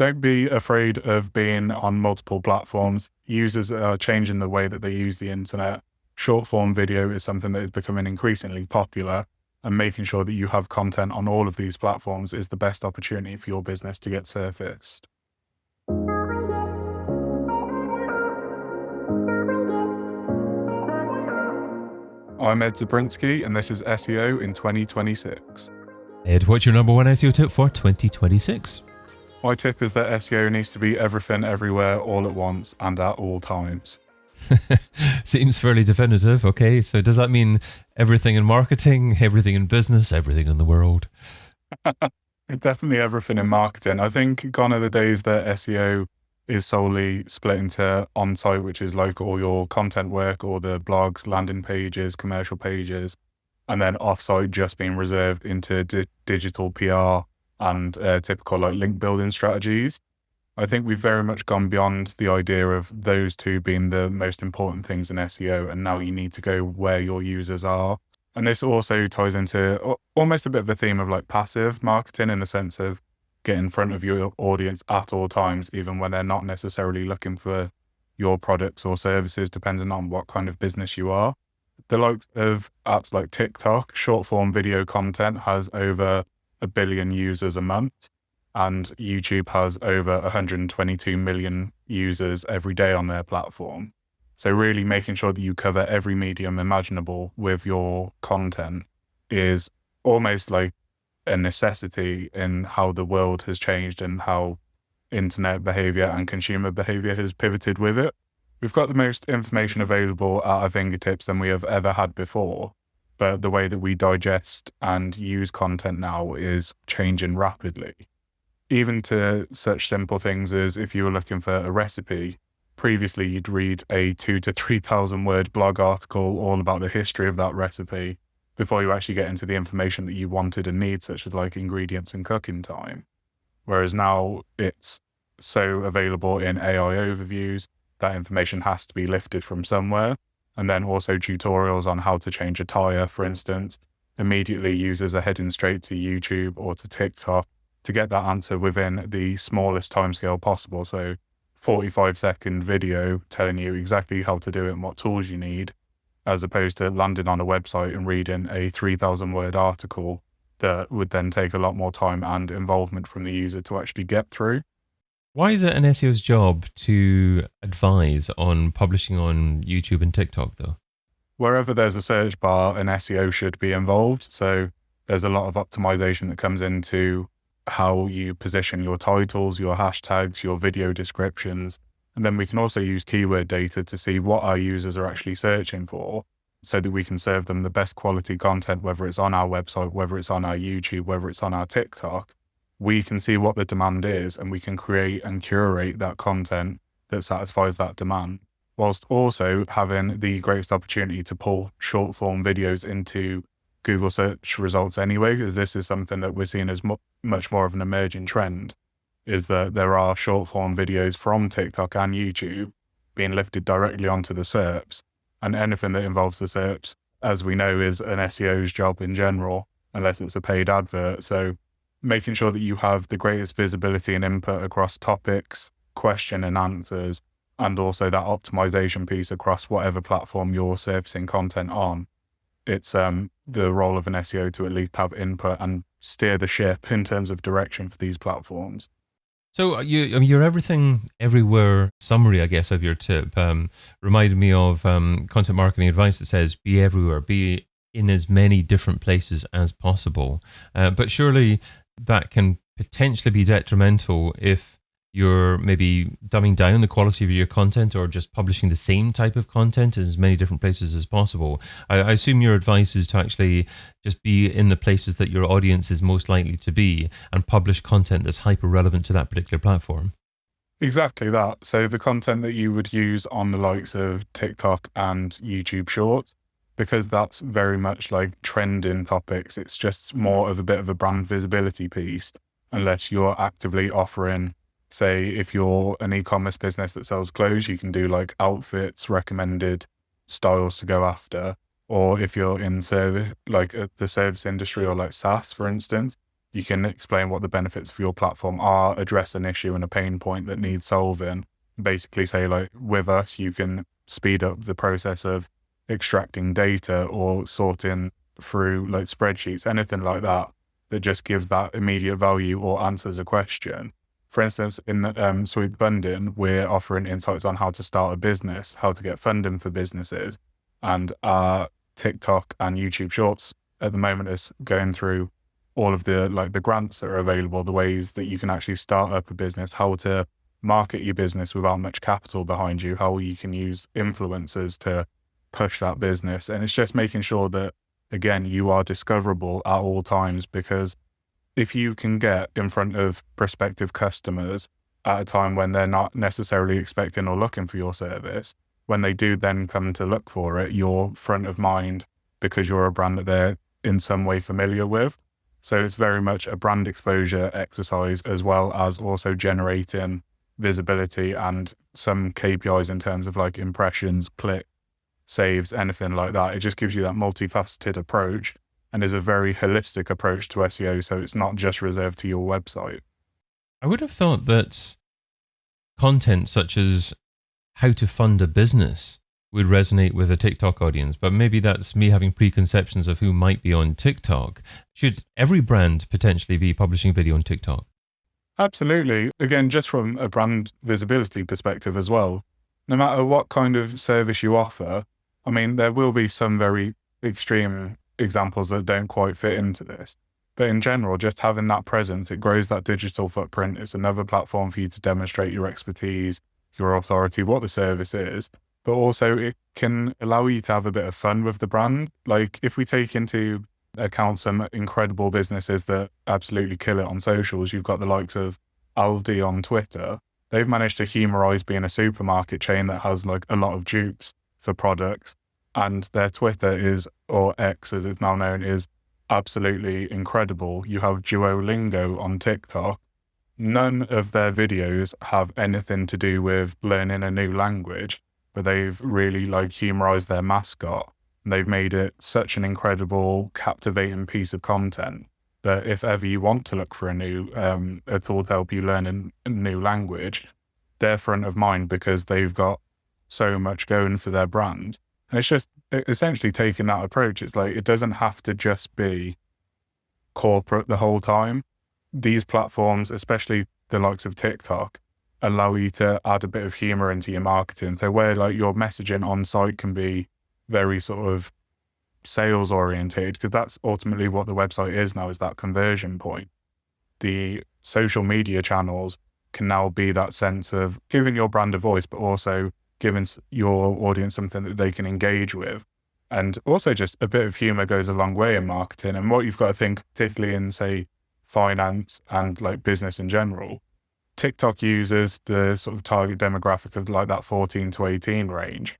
Don't be afraid of being on multiple platforms. Users are changing the way that they use the internet. Short form video is something that is becoming increasingly popular, and making sure that you have content on all of these platforms is the best opportunity for your business to get surfaced. I'm Ed Ziubrzynski, and this is SEO in 2026. Ed, what's your number one SEO tip for 2026? My tip is that SEO needs to be everything, everywhere, all at once, and at all times. Seems fairly definitive. Okay, so does that mean everything in marketing, everything in business, everything in the world? Definitely everything in marketing. I think gone are the days that SEO is solely split into on-site, which is like all your content work, or the blogs, landing pages, commercial pages, and then off-site just being reserved into digital PR and typical like link building strategies. I think we've very much gone beyond the idea of those two being the most important things in SEO, and now you need to go where your users are. And this also ties into almost a bit of the theme of like passive marketing, in the sense of get in front of your audience at all times, even when they're not necessarily looking for your products or services, depending on what kind of business you are. The likes of apps like TikTok, short form video content has over 1 billion users a month, and YouTube has over 122 million users every day on their platform. So really making sure that you cover every medium imaginable with your content is almost like a necessity in how the world has changed and how internet behavior and consumer behavior has pivoted with it. We've got the most information available at our fingertips than we have ever had before, but the way that we digest and use content now is changing rapidly. Even to such simple things as if you were looking for a recipe, previously you'd read a 2,000 to 3,000 word blog article all about the history of that recipe before you actually get into the information that you wanted and need, such as like ingredients and cooking time. Whereas now it's so available in AI overviews, that information has to be lifted from somewhere. And then also tutorials on how to change a tire, for instance. Immediately users are heading straight to YouTube or to TikTok to get that answer within the smallest timescale possible. So 45-second video telling you exactly how to do it and what tools you need, as opposed to landing on a website and reading a 3,000 word article that would then take a lot more time and involvement from the user to actually get through. Why is it an SEO's job to advise on publishing on YouTube and TikTok though? Wherever there's a search bar, an SEO should be involved. So there's a lot of optimization that comes into how you position your titles, your hashtags, your video descriptions. And then we can also use keyword data to see what our users are actually searching for, so that we can serve them the best quality content, whether it's on our website, whether it's on our YouTube, whether it's on our TikTok. We can see what the demand is, and we can create and curate that content that satisfies that demand, whilst also having the greatest opportunity to pull short form videos into Google search results anyway, because this is something that we're seeing as much more of an emerging trend, is that there are short form videos from TikTok and YouTube being lifted directly onto the SERPs, and anything that involves the SERPs, as we know, is an SEO's job in general, unless it's a paid advert. So making sure that you have the greatest visibility and input across topics, question and answers, and also that optimization piece across whatever platform you're surfacing content on. It's the role of an SEO to at least have input and steer the ship in terms of direction for these platforms. So your everything everywhere summary, I guess, of your tip reminded me of content marketing advice that says be everywhere, be in as many different places as possible. But surely that can potentially be detrimental if you're maybe dumbing down the quality of your content or just publishing the same type of content in as many different places as possible. I assume your advice is to actually just be in the places that your audience is most likely to be and publish content that's hyper relevant to that particular platform. Exactly that. So the content that you would use on the likes of TikTok and YouTube Shorts, because that's very much like trending topics, it's just more of a bit of a brand visibility piece, unless you're actively offering, say, if you're an e-commerce business that sells clothes, you can do like outfits, recommended styles to go after. Or if you're in service, like the service industry or like SaaS, for instance, You can explain what the benefits of your platform are, address an issue and a pain point that needs solving. Basically say, like, with us, you can speed up the process of extracting data or sorting through like spreadsheets, anything like that, that just gives that immediate value or answers a question. For instance, in Sweet Funding, we're offering insights on how to start a business, how to get funding for businesses, and our TikTok and YouTube Shorts at the moment is going through all of the grants that are available, the ways that you can actually start up a business, how to market your business without much capital behind you, how you can use influencers to push that business. And it's just making sure that, again, you are discoverable at all times, because if you can get in front of prospective customers at a time when they're not necessarily expecting or looking for your service, when they do then come to look for it, you're front of mind because you're a brand that they're in some way familiar with. So it's very much a brand exposure exercise, as well as also generating visibility and some KPIs in terms of like impressions, click, saves, anything like that. It just gives you that multifaceted approach and is a very holistic approach to SEO. So it's not just reserved to your website. I would have thought that content such as how to fund a business would resonate with a TikTok audience, but maybe that's me having preconceptions of who might be on TikTok. Should every brand potentially be publishing video on TikTok? Absolutely. Again, just from a brand visibility perspective as well, no matter what kind of service you offer, I mean, there will be some very extreme examples that don't quite fit into this. But in general, just having that presence, it grows that digital footprint. It's another platform for you to demonstrate your expertise, your authority, what the service is, but also it can allow you to have a bit of fun with the brand. Like if we take into account some incredible businesses that absolutely kill it on socials, you've got the likes of Aldi on Twitter. They've managed to humorize being a supermarket chain that has like a lot of dupes for products, and their Twitter is, or X as it's now known, is absolutely incredible. You have Duolingo on TikTok. None of their videos have anything to do with learning a new language, but they've really like humorized their mascot. And they've made it such an incredible, captivating piece of content that if ever you want to look for a tool to help you learn a new language, they're front of mind because they've got so much going for their brand. And it's just essentially taking that approach. It's like, it doesn't have to just be corporate the whole time. These platforms, especially the likes of TikTok, allow you to add a bit of humor into your marketing. So where like your messaging on site can be very sort of sales oriented, because that's ultimately what the website is now, is that conversion point. The social media channels can now be that sense of giving your brand a voice, but also giving your audience something that they can engage with. And also just a bit of humor goes a long way in marketing. And what you've got to think, particularly in say finance and like business in general, TikTok users, the sort of target demographic of like that 14 to 18 range,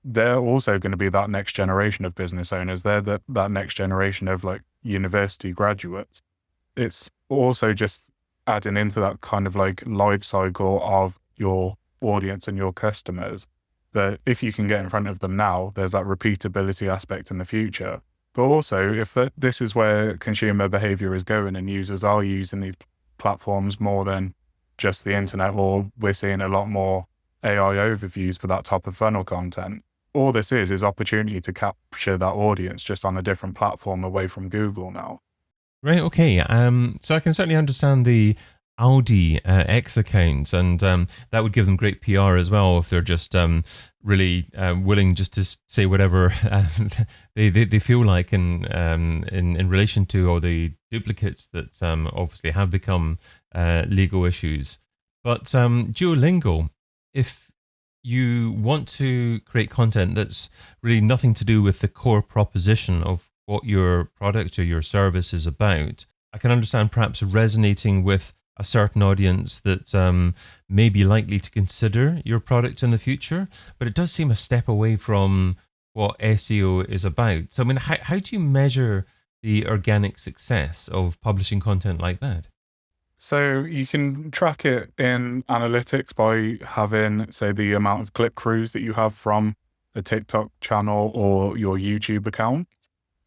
they're also going to be that next generation of business owners. They're that next generation of like university graduates. It's also just adding into that kind of like life cycle of your audience and your customers, that if you can get in front of them now, there's that repeatability aspect in the future. But also, if this is where consumer behavior is going and users are using these platforms more than just the internet, or we're seeing a lot more AI overviews for that top of funnel content, all this is opportunity to capture that audience just on a different platform away from Google now. Right, okay. So I can certainly understand the Audi X accounts, and that would give them great PR as well if they're just really willing just to say whatever they feel like in relation to all the duplicates that obviously have become legal issues. But Duolingo, if you want to create content that's really nothing to do with the core proposition of what your product or your service is about, I can understand perhaps resonating with a certain audience that may be likely to consider your product in the future, but it does seem a step away from what SEO is about. So, I mean, how do you measure the organic success of publishing content like that? So you can track it in analytics by having, say, the amount of click-throughs that you have from a TikTok channel or your YouTube account.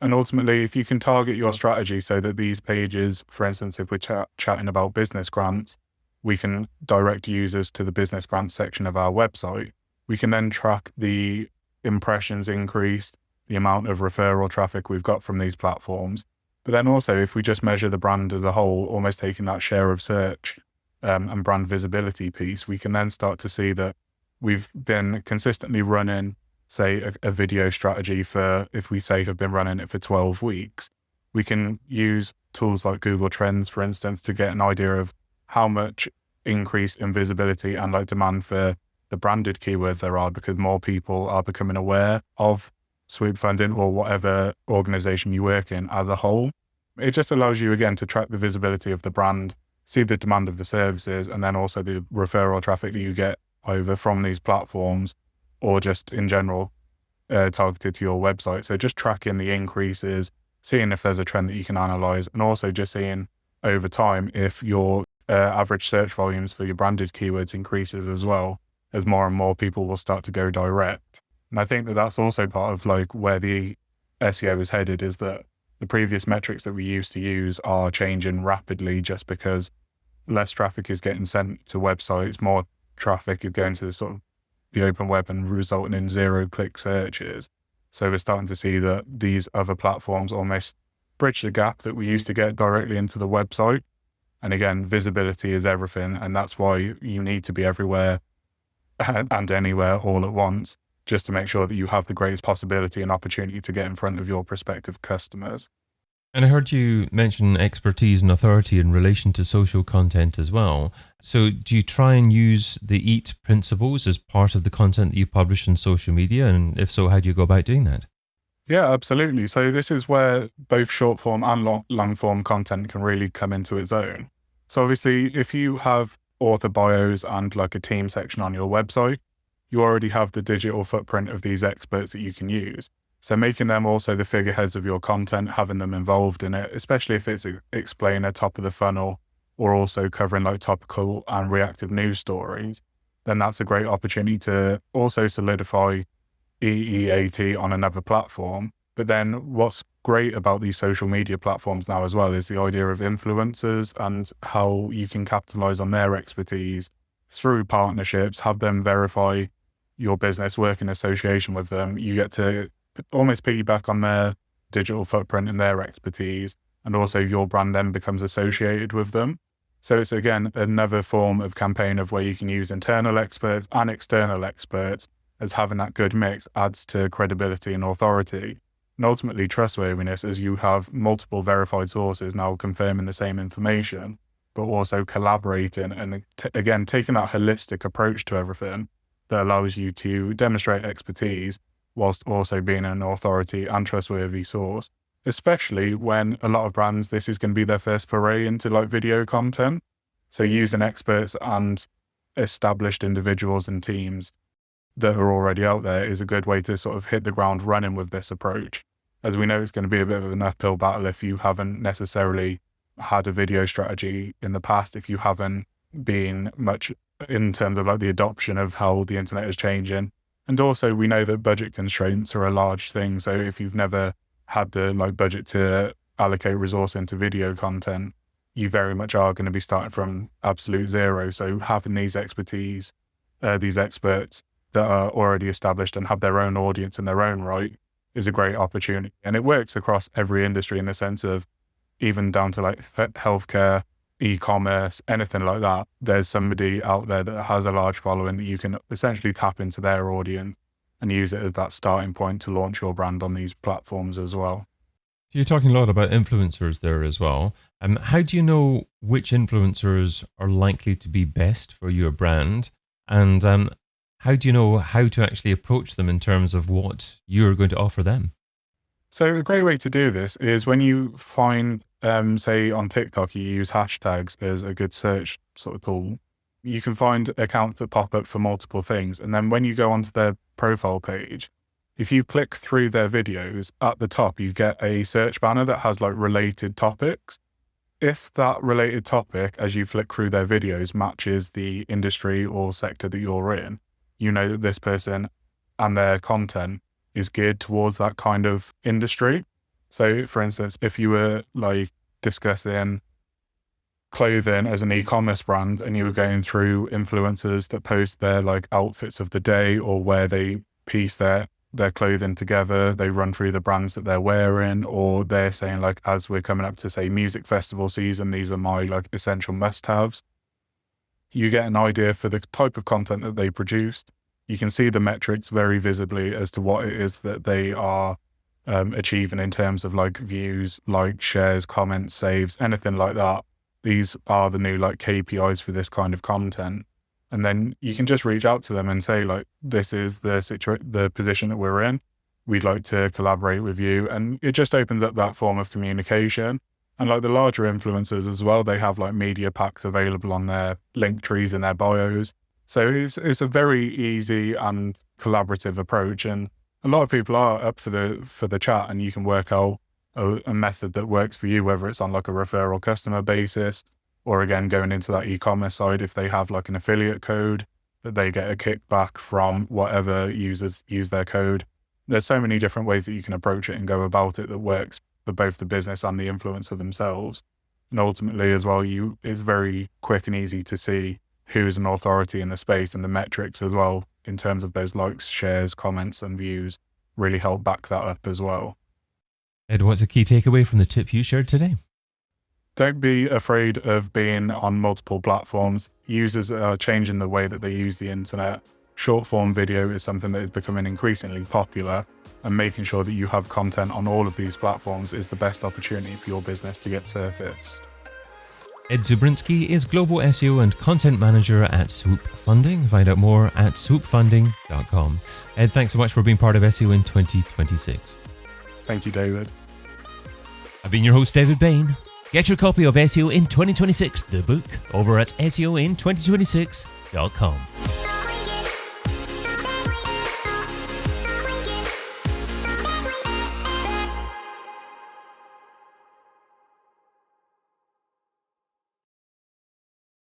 And ultimately, if you can target your strategy so that these pages, for instance, if we're chatting about business grants, we can direct users to the business grants section of our website. We can then track the impressions increased, the amount of referral traffic we've got from these platforms. But then also, if we just measure the brand as a whole, almost taking that share of search and brand visibility piece, we can then start to see that we've been consistently running, say, a video strategy for, if we say have been running it for 12 weeks, we can use tools like Google Trends, for instance, to get an idea of how much increase in visibility and like demand for the branded keywords there are, because more people are becoming aware of swoop funding or whatever organization you work in as a whole. It just allows you, again, to track the visibility of the brand, see the demand of the services, and then also the referral traffic that you get over from these platforms, or just in general targeted to your website. So just tracking the increases, seeing if there's a trend that you can analyze, and also just seeing over time if your average search volumes for your branded keywords increases as well, as more and more people will start to go direct. And I think that that's also part of like where the SEO is headed, is that the previous metrics that we used to use are changing rapidly just because less traffic is getting sent to websites, more traffic is going to sort of the open web and resulting in zero-click searches. So we're starting to see that these other platforms almost bridge the gap that we used to get directly into the website. And again, visibility is everything, and that's why you need to be everywhere and anywhere all at once, just to make sure that you have the greatest possibility and opportunity to get in front of your prospective customers. And I heard you mention expertise and authority in relation to social content as well. So do you try and use the EAT principles as part of the content that you publish on social media? And if so, how do you go about doing that? Yeah, absolutely. So this is where both short form and long form content can really come into its own. So obviously, if you have author bios and like a team section on your website, you already have the digital footprint of these experts that you can use. So making them also the figureheads of your content, having them involved in it, especially if it's explainer, top of the funnel, or also covering like topical and reactive news stories, then that's a great opportunity to also solidify EEAT on another platform. But then what's great about these social media platforms now as well is the idea of influencers and how you can capitalize on their expertise through partnerships, have them verify your business, work in association with them. You get to almost piggyback on their digital footprint and their expertise, and also your brand then becomes associated with them. So it's, again, another form of campaign of where you can use internal experts and external experts, as having that good mix adds to credibility and authority, and ultimately trustworthiness, as you have multiple verified sources now confirming the same information, but also collaborating and again, taking that holistic approach to everything that allows you to demonstrate expertise whilst also being an authority and trustworthy source, especially when a lot of brands, this is going to be their first foray into like video content. So using experts and established individuals and teams that are already out there is a good way to sort of hit the ground running with this approach. As we know, it's going to be a bit of an uphill battle if you haven't necessarily had a video strategy in the past, if you haven't been much in terms of like the adoption of how the internet is changing. And also we know that budget constraints are a large thing. So if you've never had the like budget to allocate resource into video content, you very much are going to be starting from absolute zero. So having these expertise, these experts that are already established and have their own audience in their own right is a great opportunity. And it works across every industry in the sense of even down to like healthcare, e-commerce, anything like that. There's somebody out there that has a large following that you can essentially tap into their audience and use it as that starting point to launch your brand on these platforms as well. You're talking a lot about influencers there as well. How do you know which influencers are likely to be best for your brand? And how do you know how to actually approach them in terms of what you're going to offer them? So a great way to do this is when you find, say on TikTok, you use hashtags as a good search sort of tool. You can find accounts that pop up for multiple things. And then when you go onto their profile page, if you click through their videos, at the top, you get a search banner that has like related topics. If that related topic, as you flick through their videos, matches the industry or sector that you're in, you know that this person and their content is geared towards that kind of industry. So, for instance, if you were like discussing clothing as an e-commerce brand and you were going through influencers that post their like outfits of the day or where they piece their clothing together, they run through the brands that they're wearing, or they're saying like, as we're coming up to say music festival season, these are my like essential must-haves. You get an idea for the type of content that they produced. You can see the metrics very visibly as to what it is that they are achieving in terms of like views, like shares, comments, saves, anything like that. These are the new like KPIs for this kind of content. And then you can just reach out to them and say like, this is the position that we're in. We'd like to collaborate with you. And it just opens up that form of communication. And like the larger influencers as well, they have like media packs available on their link trees in their bios. So it's a very easy and collaborative approach. And a lot of people are up for the chat, and you can work out a method that works for you, whether it's on like a referral customer basis, or again, going into that e-commerce side, if they have like an affiliate code that they get a kickback from whatever users use their code. There's so many different ways that you can approach it and go about it that works for both the business and the influencer themselves. And ultimately as well, it's very quick and easy to see who's an authority in the space, and the metrics as well in terms of those likes, shares, comments and views really help back that up as well. Ed, what's a key takeaway from the tip you shared today? Don't be afraid of being on multiple platforms. Users are changing the way that they use the internet. Short form video is something that is becoming increasingly popular, and making sure that you have content on all of these platforms is the best opportunity for your business to get surfaced. Ed Ziubrzynski is Global SEO and Content Manager at Swoop Funding. Find out more at swoopfunding.com. Ed, thanks so much for being part of SEO in 2026. Thank you, David. I've been your host, David Bain. Get your copy of SEO in 2026, the book, over at SEOin2026.com.